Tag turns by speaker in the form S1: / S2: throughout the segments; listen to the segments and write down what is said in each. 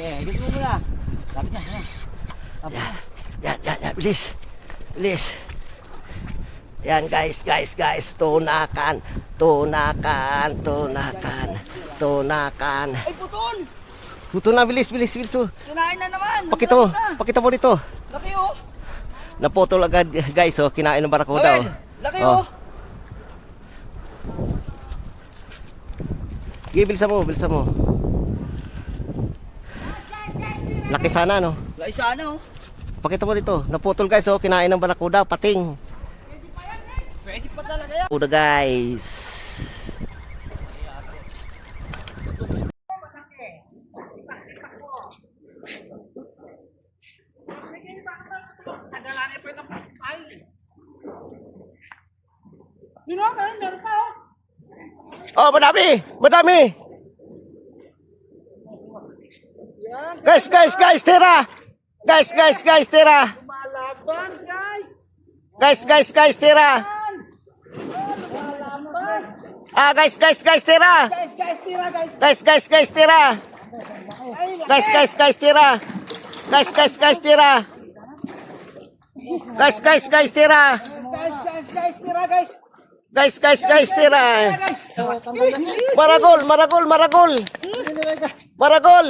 S1: Higit mo muna. Lapit na. Lapit na.
S2: Yan. Bilis. Yan guys. Tunakan.
S1: Ay, putol!
S2: Putol na, bilis. Oh.
S1: Kinain na naman.
S2: Pakita mo dito.
S1: Laki oh.
S2: Naputol agad guys, oh. Kinain ng barakuda.
S1: Gawin. Laki oh.
S2: Sige, bilisan mo. Laki sana, no?
S1: Laki sana oh.
S2: Pakita mo dito. Naputol guys, oh. Kinain ng barakuda, pating.
S1: Pwede pa talaga yan.
S2: Uda guys. Oh, madami. Guys, tira. Guys, tira.
S1: Malaban, guys.
S2: Guys, tira. Guys, tira.
S1: Guys, tira, guys.
S2: Guys, tira. Guys, tira. Guys, tira. Guys, tira. Guys, tira. Maragol.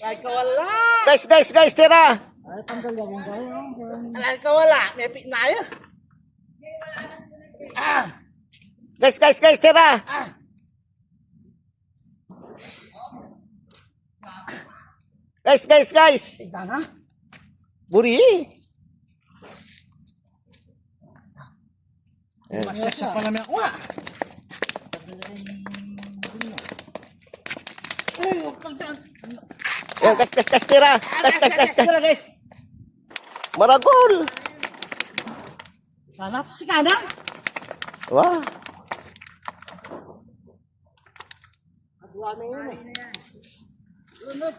S1: Ay, kawala.
S2: Guys, tira.
S1: Ay, kawala. May piknaya.
S2: Guys, tira. Guys.
S1: Tignan na.
S2: Buri.
S1: Masasya pa namin ako. Ay, huwag kang dyan.
S2: Yan, guys, tira. Guys.
S1: Tira, guys.
S2: Maragol.
S1: Sana ito si Kana.
S2: Wah.
S1: Adwa na yun eh. Lunod.